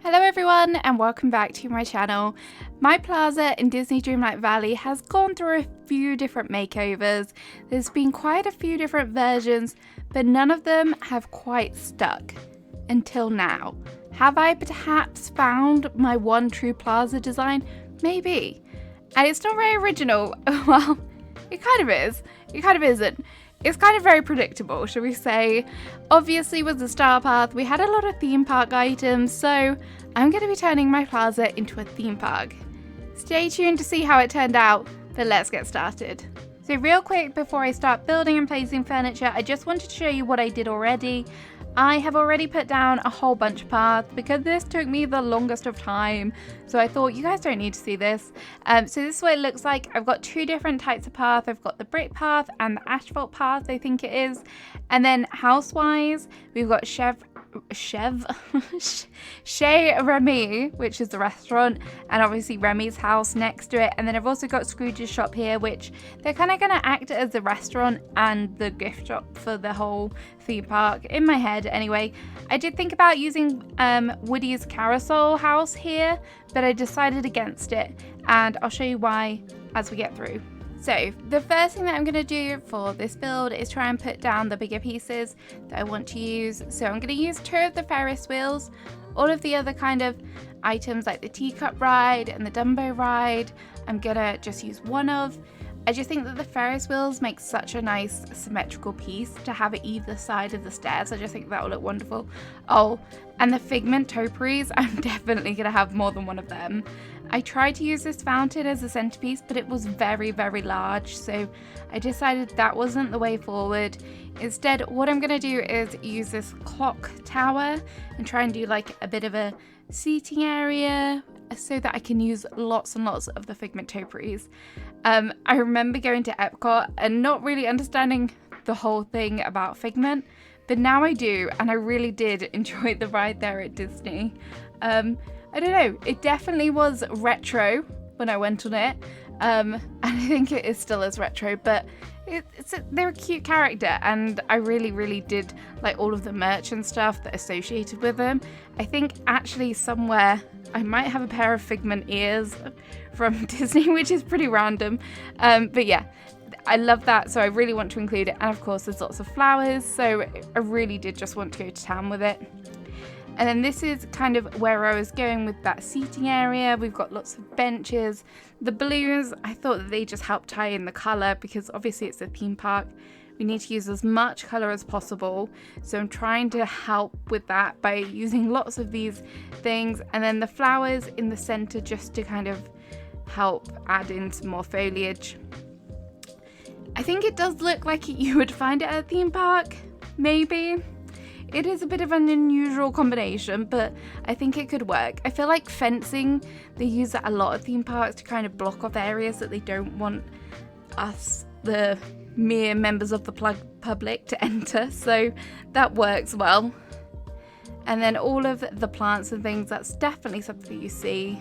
Hello everyone and welcome back to my channel. My plaza in Disney Dreamlight Valley has gone through a few different makeovers. There's been quite a few different versions, but none of them have quite stuck until now. Have I perhaps found my one true plaza design? Maybe. And it's not very original. Well, it kind of is. It kind of isn't. It's kind of very predictable, shall we say. Obviously with the Star Path, we had a lot of theme park items, so I'm going to be turning my plaza into a theme park. Stay tuned to see how it turned out, but let's get started. So real quick, before I start building and placing furniture, I just wanted to show you what I did already. I have already put down a whole bunch of paths because this took me the longest of time. So I thought you guys don't need to see this. So this is what it looks like. I've got two different types of path. I've got the brick path and the asphalt path, I think it is. And then house-wise, we've got Chez Remy, which is the restaurant, and obviously Remy's house next to it. And then I've also got Scrooge's shop here, which they're kind of going to act as the restaurant and the gift shop for the whole theme park in my head. Anyway, I did think about using Woody's carousel house here, but I decided against it, and I'll show you why as we get through. So the first thing that I'm going to do for this build is try and put down the bigger pieces that I want to use. So I'm going to use 2 of the Ferris wheels. All of the other kind of items like the teacup ride and the Dumbo ride, I'm going to just use 1 of. I just think that the Ferris wheels make such a nice symmetrical piece to have it either side of the stairs. I just think that will look wonderful. Oh, and the figment topiaries, I'm definitely going to have more than 1 of them. I tried to use this fountain as a centerpiece, but it was very, very large, so I decided that wasn't the way forward. Instead, what I'm going to do is use this clock tower and try and do like a bit of a seating area so that I can use lots and lots of the figment topiaries. I remember going to Epcot and not really understanding the whole thing about figment, but now I do, and I really did enjoy the ride there at Disney. I don't know, it definitely was retro when I went on it, and I think it is still as retro, but they're a cute character, and I really did like all of the merch and stuff that associated with them. I think actually somewhere I might have a pair of figment ears from Disney, which is pretty random, but yeah, I love that, so I really want to include it. And of course there's lots of flowers, so I really did just want to go to town with it. And then this is kind of where I was going with that seating area. We've got lots of benches. The balloons, I thought that they just helped tie in the colour because obviously it's a theme park. We need to use as much colour as possible. So I'm trying to help with that by using lots of these things. And then the flowers in the centre just to kind of help add in some more foliage. I think it does look like you would find it at a theme park, maybe. It is a bit of an unusual combination, but I think it could work. I feel like fencing, they use that a lot of theme parks to kind of block off areas that they don't want us, the mere members of the public, to enter. So that works well. And then all of the plants and things, that's definitely something you see.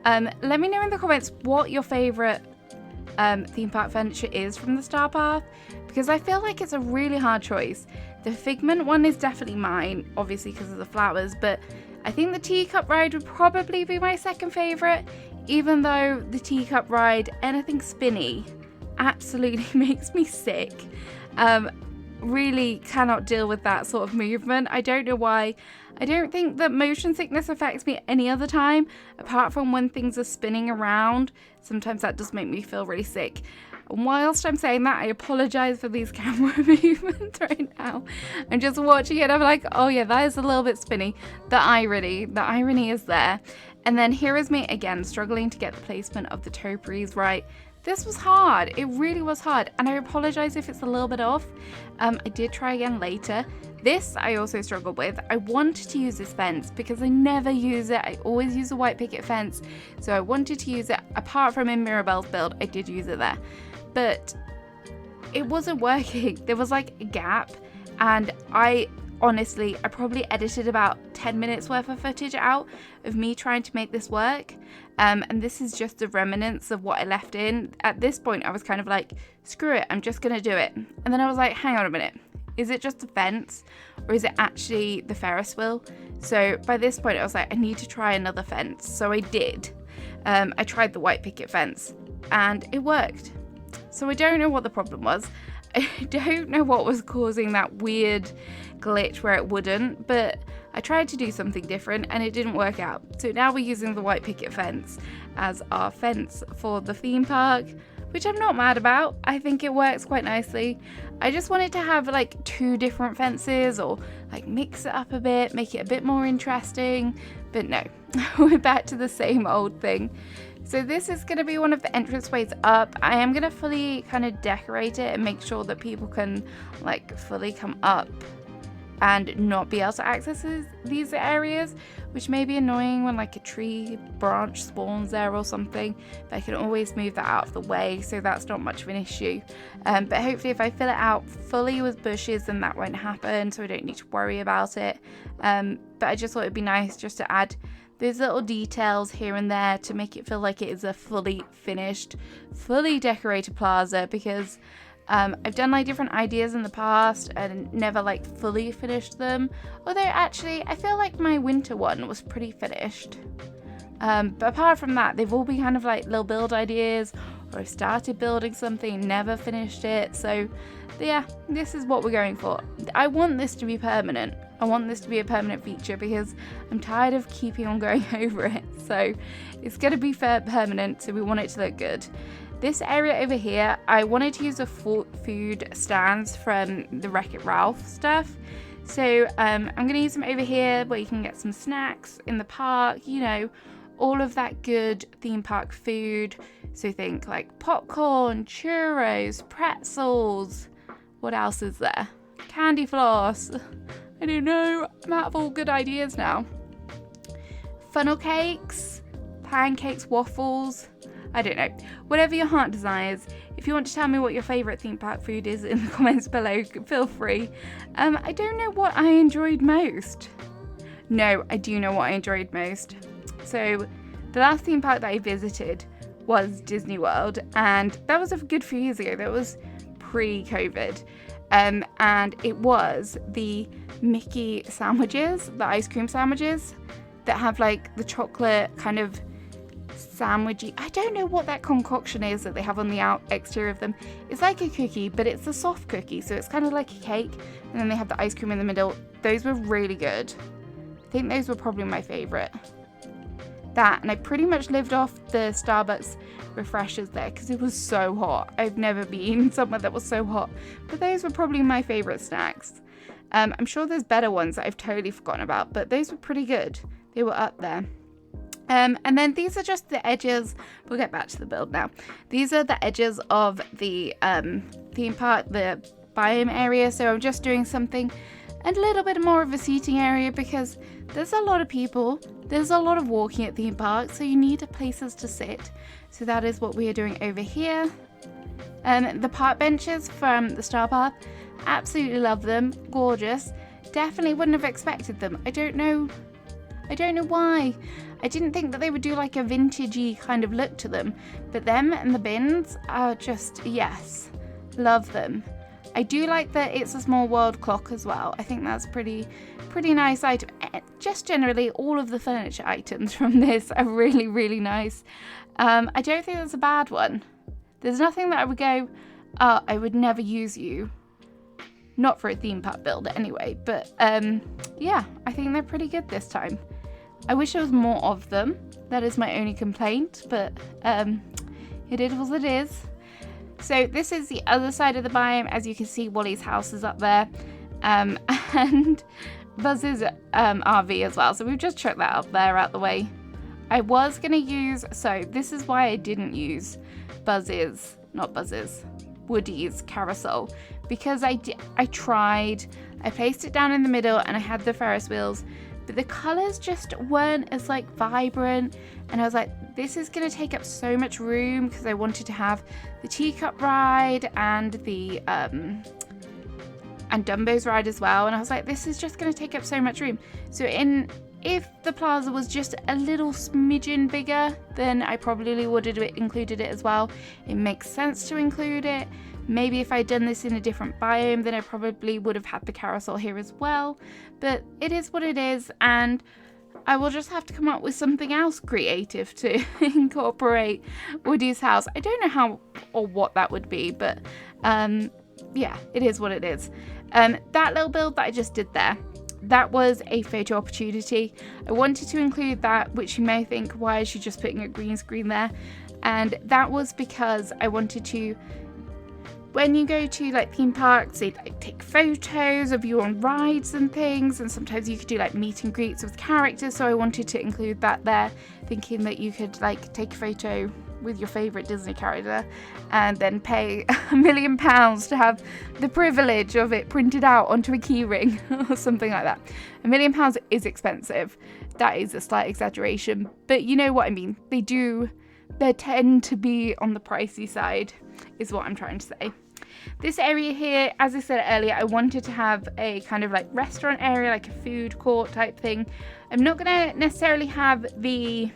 Let me know in the comments what your favourite theme park furniture is from the Star Path, because I feel like it's a really hard choice. The figment one is definitely mine, obviously because of the flowers, but I think the teacup ride would probably be my second favourite, even though the teacup ride, anything spinny, absolutely makes me sick. Really cannot deal with that sort of movement. I don't know why. I don't think that motion sickness affects me any other time, apart from when things are spinning around. Sometimes that does make me feel really sick. And whilst I'm saying that, I apologise for these camera movements right now. I'm just watching it, I'm like, oh yeah, that is a little bit spinny. The irony is there. And then here is me again, struggling to get the placement of the topiaries right. This was hard, it really was hard, and I apologise if it's a little bit off. I did try again later. This I also struggled with. I wanted to use this fence because I never use it. I always use a white picket fence, so I wanted to use it. Apart from in Mirabelle's build, I did use it there, but it wasn't working. There was like a gap, and I probably edited about 10 minutes worth of footage out of me trying to make this work. And this is just the remnants of what I left in. At this point, I was kind of like, screw it, I'm just going to do it. And then I was like, hang on a minute. is it just a fence or is it actually the Ferris wheel? So by this point I was like, I need to try another fence. So I did. I tried the white picket fence and it worked. So I don't know what the problem was. I don't know what was causing that weird glitch where it wouldn't, but I tried to do something different and it didn't work out. So now we're using the white picket fence as our fence for the theme park, which I'm not mad about. I think it works quite nicely. I just wanted to have like 2 different fences or like mix it up a bit, make it a bit more interesting, but no, we're back to the same old thing. So this is going to be one of the entranceways up. I am going to fully kind of decorate it and make sure that people can like fully come up and not be able to access these areas, which may be annoying when like a tree branch spawns there or something, but I can always move that out of the way, so that's not much of an issue. But hopefully if I fill it out fully with bushes, then that won't happen, so I don't need to worry about it. But I just thought it'd be nice just to add those little details here and there to make it feel like it is a fully finished, fully decorated plaza, because I've done like different ideas in the past and never like fully finished them. Although actually I feel like my winter one was pretty finished. But apart from that, they've all been kind of like little build ideas, or I've started building something, never finished it. So yeah, this is what we're going for. I want this to be permanent. I want this to be a permanent feature because I'm tired of keeping on going over it. So it's going to be permanent, so we want it to look good. This area over here, I wanted to use the food stands from the Wreck-It Ralph stuff. So I'm going to use them over here where you can get some snacks in the park, you know, all of that good theme park food. So think like popcorn, churros, pretzels. What else is there? Candy floss. I don't know. I'm out of all good ideas now. Funnel cakes, pancakes, waffles. I don't know. Whatever your heart desires. If you want to tell me what your favourite theme park food is in the comments below, feel free. I don't know what I enjoyed most. No, I do know what I enjoyed most. So the last theme park that I visited was Disney World, and that was a good few years ago. That was pre-COVID. And it was the Mickey sandwiches, the ice cream sandwiches that have like the chocolate kind of sandwichy. I don't know what that concoction is that they have on the exterior of them. It's like a cookie, but it's a soft cookie, so it's kind of like a cake, and then they have the ice cream in the middle. Those were really good. I think those were probably my favorite. That, and I pretty much lived off the Starbucks refreshers there because it was so hot. I've never been somewhere that was so hot, but those were probably my favorite snacks. I'm sure there's better ones that I've totally forgotten about, but those were pretty good. They were up there. And then these are just the edges. We'll get back to the build now. These are the edges of the theme park, the biome area. So I'm just doing something a little bit more of a seating area because there's a lot of people. There's a lot of walking at theme parks, so you need places to sit. So that is what we are doing over here. The park benches from the Star Path, absolutely love them. Gorgeous. Definitely wouldn't have expected them. I don't know why. I didn't think that they would do like a vintagey kind of look to them, but them and the bins are just, yes, love them. I do like that it's a small world clock as well. I think that's pretty nice item. Just generally, all of the furniture items from this are really, really nice. I don't think that's a bad one. There's nothing that I would go, oh, I would never use you. Not for a theme park build anyway, but yeah, I think they're pretty good this time. I wish there was more of them. That is my only complaint, but it is what it is. So this is the other side of the biome. As you can see, Wally's house is up there, and Buzz's RV as well. So we've just chucked that up there out the way. I was going to use, so this is why I didn't use Woody's carousel, because I tried, I placed it down in the middle and I had the Ferris wheels, but the colors just weren't as like vibrant, and I was like, this is going to take up so much room, because I wanted to have the teacup ride and the and Dumbo's ride as well, and I was like, this is just going to take up so much room. So if the plaza was just a little smidgen bigger, then I probably would have included it as well. It makes sense to include it, Maybe if I'd done this in a different biome, then I probably would have had the carousel here as well. But it is what it is, and I will just have to come up with something else creative to incorporate Woody's house. I don't know how or what that would be, but yeah, it is what it is. That little build that I just did there, that was a photo opportunity. I wanted to include that, which you may think, why is she just putting a green screen there? And that was because I wanted to, when you go to like theme parks, they like take photos of you on rides and things, and sometimes you could do like meet and greets with characters, so I wanted to include that there, thinking that you could like take a photo with your favourite Disney character and then pay £1 million to have the privilege of it printed out onto a keyring or something like that. £1 million is expensive. That is a slight exaggeration, but you know what I mean. They tend to be on the pricey side, is what I'm trying to say. This area here, as I said earlier, I wanted to have a kind of like restaurant area, like a food court type thing. I'm not going to necessarily have the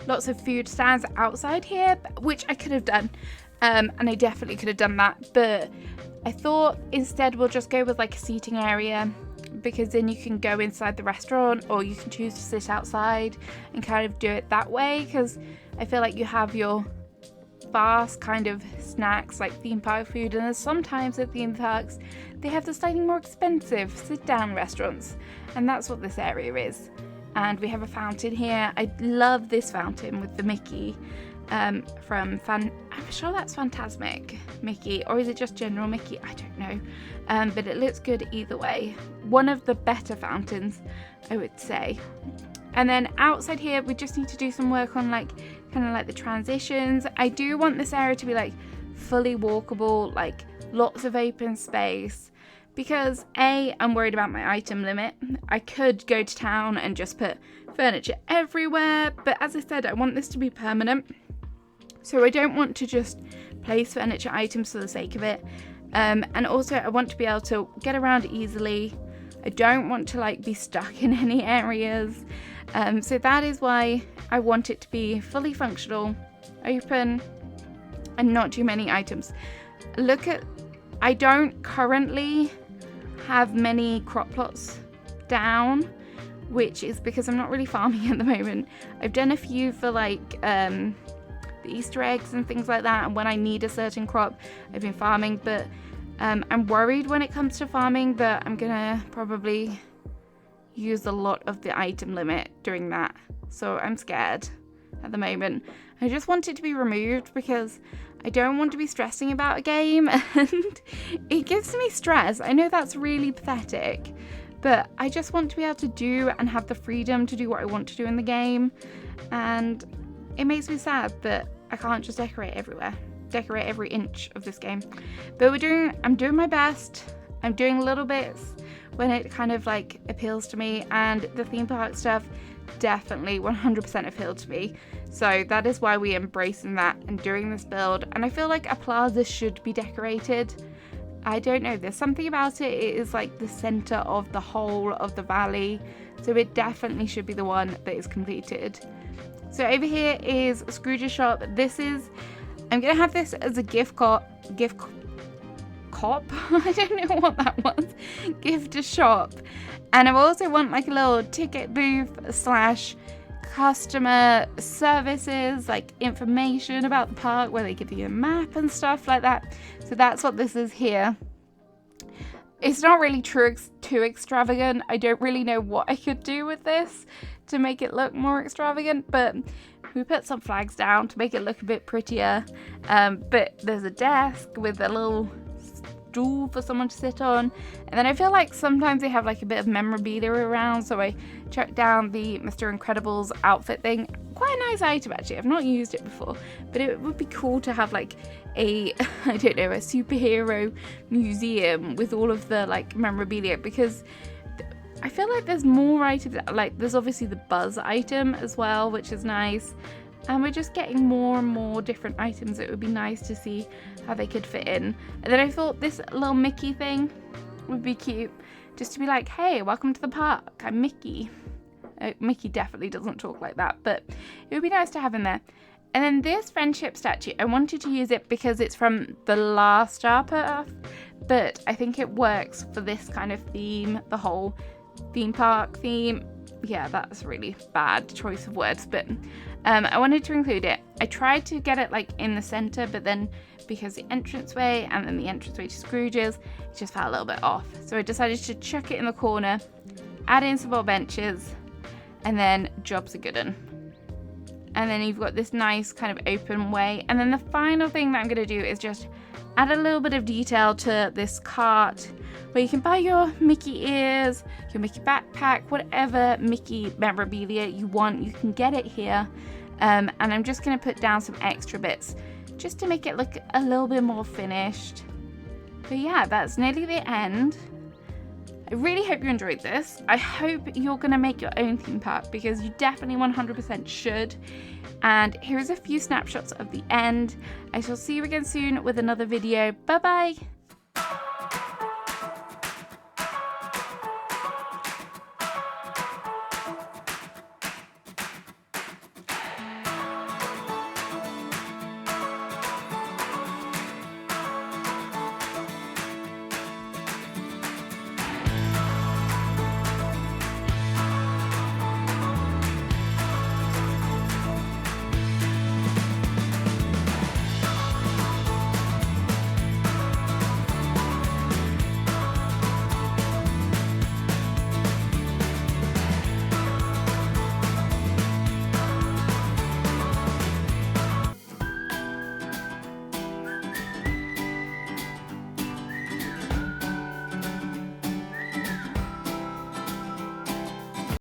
lots of food stands outside here, which I could have done, and I definitely could have done that, but I thought instead we'll just go with like a seating area, because then you can go inside the restaurant or you can choose to sit outside and kind of do it that way, because I feel like you have your fast kind of snacks like theme park food, and then sometimes at theme parks they have the slightly more expensive sit down restaurants, and that's what this area is. And we have a fountain here. I love this fountain with the Mickey I'm sure that's Fantasmic Mickey, or is it just general Mickey? I don't know, but it looks good either way. One of the better fountains, I would say. And then outside here, we just need to do some work on like kind of like the transitions. I do want this area to be like fully walkable, like lots of open space, because I'm worried about my item limit. I could go to town and just put furniture everywhere, but as I said, I want this to be permanent, so I don't want to just place furniture items for the sake of it. And also I want to be able to get around easily. I don't want to like be stuck in any areas, so that is why I want it to be fully functional, open, and not too many items. I don't currently have many crop plots down, which is because I'm not really farming at the moment. I've done a few for like the Easter eggs and things like that, and when I need a certain crop I've been farming, but I'm worried when it comes to farming that I'm gonna probably use a lot of the item limit doing that, so I'm scared at the moment. I just want it to be removed because I don't want to be stressing about a game, and it gives me stress. I know that's really pathetic, but I just want to be able to do and have the freedom to do what I want to do in the game, and it makes me sad that I can't just decorate everywhere, decorate every inch of this game. But I'm doing my best. I'm doing little bits when it kind of like appeals to me, and the theme park stuff definitely 100% appealed to me, so that is why we're embracing that and doing this build. And I feel like a plaza should be decorated. I don't know, there's something about it. It is like the center of the whole of the valley, so it definitely should be the one that is completed. So over here is Scrooge's shop. I'm gonna have this as a gift cop. I don't know what that was. Gift shop. And I also want like a little ticket booth / customer services, like information about the park where they give you a map and stuff like that. So that's what this is here. It's not really too extravagant. I don't really know what I could do with this to make it look more extravagant, but we put some flags down to make it look a bit prettier. But there's a desk with a little stool for someone to sit on, and then I feel like sometimes they have like a bit of memorabilia around, so I checked down the Mr. Incredible's outfit thing. Quite a nice item actually. I've not used it before, but it would be cool to have like a I don't know, a superhero museum with all of the like memorabilia, because I feel like there's more items. Like there's obviously the Buzz item as well, which is nice, and we're just getting more and more different items. It would be nice to see how they could fit in. And then I thought this little Mickey thing would be cute, just to be like, hey, welcome to the park, I'm Mickey. Mickey definitely doesn't talk like that, but it would be nice to have in there. And then this friendship statue, I wanted to use it because it's from the last Star Path, but I think it works for this kind of theme, the whole theme park theme. Yeah, that's a really bad choice of words, but I wanted to include it. I tried to get it like in the center, but then because the entranceway and then the entranceway to Scrooge's, it just felt a little bit off. So I decided to chuck it in the corner, add in some more benches, and then job's a good one. And then you've got this nice kind of open way. And then the final thing that I'm going to do is just add a little bit of detail to this cart where you can buy your Mickey ears, your Mickey backpack, whatever Mickey memorabilia you want, you can get it here. And I'm just going to put down some extra bits just to make it look a little bit more finished. But yeah, that's nearly the end. I really hope you enjoyed this. I hope you're going to make your own theme park because you definitely 100% should. And here is a few snapshots of the end. I shall see you again soon with another video. Bye bye!